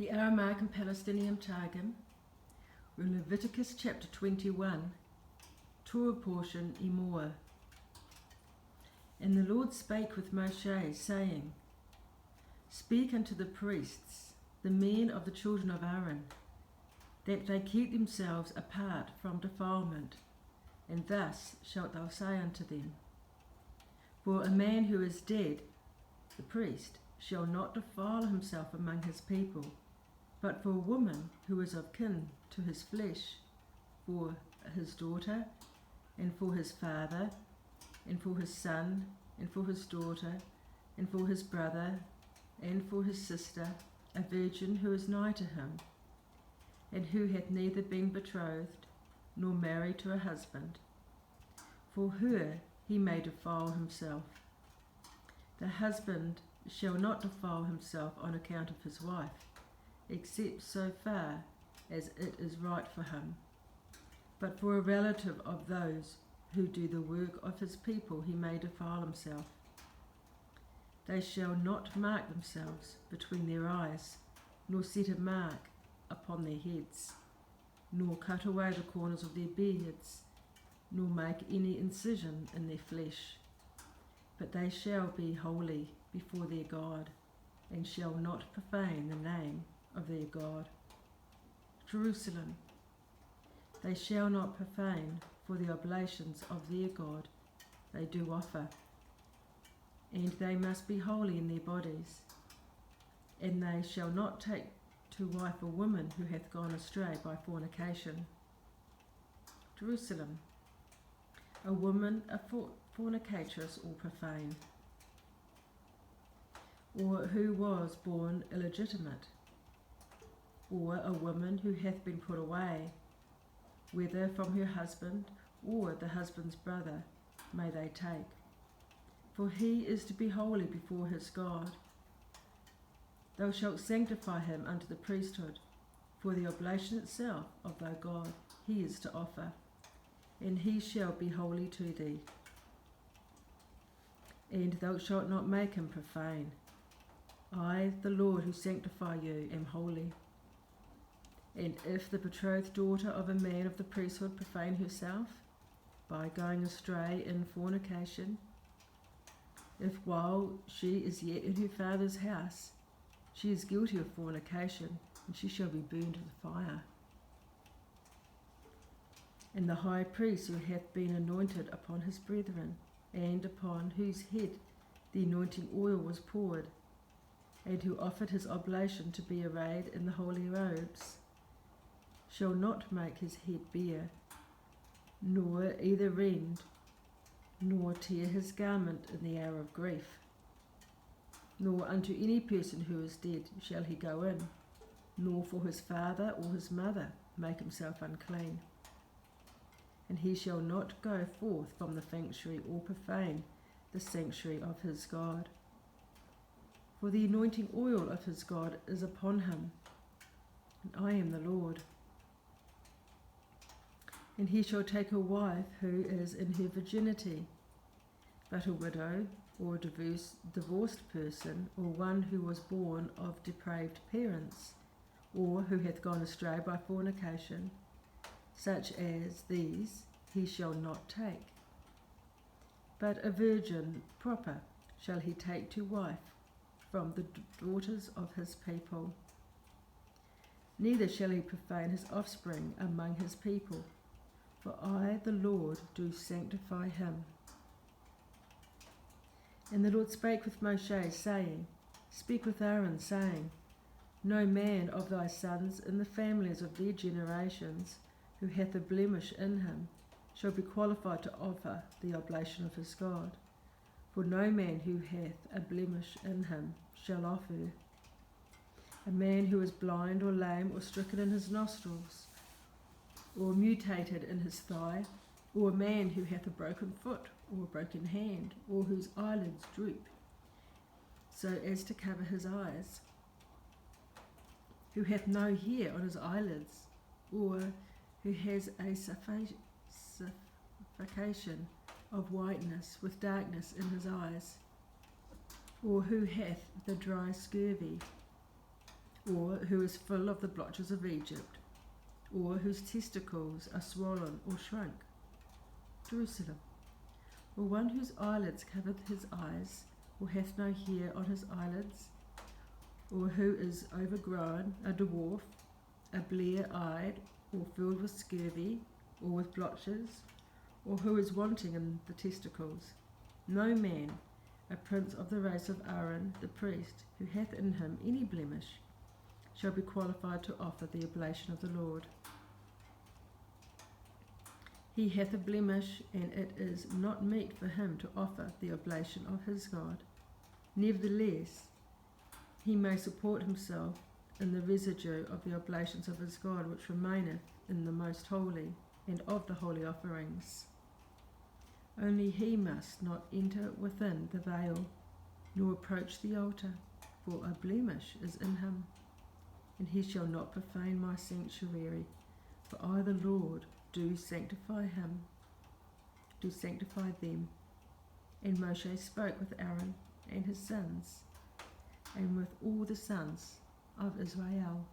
The Aramaic and Palestinian Targum, Leviticus chapter 21, Torah portion Emor. And the Lord spake with Moshe, saying, Speak unto the priests, the men of the children of Aaron, that they keep themselves apart from defilement, and thus shalt thou say unto them, For a man who is dead, the priest, shall not defile himself among his people, but for a woman who is of kin to his flesh, for his daughter, and for his father, and for his son, and for his daughter, and for his brother, and for his sister, a virgin who is nigh to him, and who hath neither been betrothed, nor married to a husband. For her he may defile himself. The husband shall not defile himself on account of his wife, except so far as it is right for him. But for a relative of those who do the work of his people he may defile himself. They shall not mark themselves between their eyes, nor set a mark upon their heads, nor cut away the corners of their beards, nor make any incision in their flesh. But they shall be holy before their God, and shall not profane the name of their God. Jerusalem. They shall not profane for the oblations of their God they do offer, and they must be holy in their bodies. And they shall not take to wife a woman who hath gone astray by fornication. Jerusalem. A woman, a fornicatress or profane, or who was born illegitimate, or a woman who hath been put away, whether from her husband or the husband's brother, may they take. For he is to be holy before his God. Thou shalt sanctify him unto the priesthood, for the oblation itself of thy God he is to offer, and he shall be holy to thee. And thou shalt not make him profane. I, the Lord who sanctify you, am holy. And if the betrothed daughter of a man of the priesthood profane herself, by going astray in fornication, if while she is yet in her father's house, she is guilty of fornication, and she shall be burned with fire. And the high priest who hath been anointed upon his brethren, and upon whose head the anointing oil was poured, and who offered his oblation to be arrayed in the holy robes, shall not make his head bare, nor either rend, nor tear his garment in the hour of grief. Nor unto any person who is dead shall he go in, nor for his father or his mother make himself unclean. And he shall not go forth from the sanctuary or profane the sanctuary of his God. For the anointing oil of his God is upon him, and I am the Lord. And he shall take a wife who is in her virginity, but a widow, or a divorced person, or one who was born of depraved parents, or who hath gone astray by fornication, such as these he shall not take. But a virgin proper shall he take to wife from the daughters of his people. Neither shall he profane his offspring among his people, for I, the Lord, do sanctify him. And the Lord spake with Moshe, saying, Speak with Aaron, saying, No man of thy sons in the families of their generations, who hath a blemish in him, shall be qualified to offer the oblation of his God. For no man who hath a blemish in him shall offer. A man who is blind or lame or stricken in his nostrils, or mutated in his thigh, or a man who hath a broken foot or a broken hand, or whose eyelids droop, so as to cover his eyes, who hath no hair on his eyelids, or who has a suffocation of whiteness with darkness in his eyes, or who hath the dry scurvy, or who is full of the blotches of Egypt, or whose testicles are swollen or shrunk. Jerusalem. Or one whose eyelids covereth his eyes, or hath no hair on his eyelids, or who is overgrown, a dwarf, a blear-eyed, or filled with scurvy, or with blotches, or who is wanting in the testicles. No man, a prince of the race of Aaron the priest, who hath in him any blemish, shall be qualified to offer the oblation of the Lord. He hath a blemish, and it is not meet for him to offer the oblation of his God. Nevertheless, he may support himself in the residue of the oblations of his God, which remaineth in the most holy, and of the holy offerings. Only he must not enter within the veil, nor approach the altar, for a blemish is in him. And he shall not profane my sanctuary, for I the Lord do sanctify them. And Moshe spoke with Aaron and his sons, and with all the sons of Israel.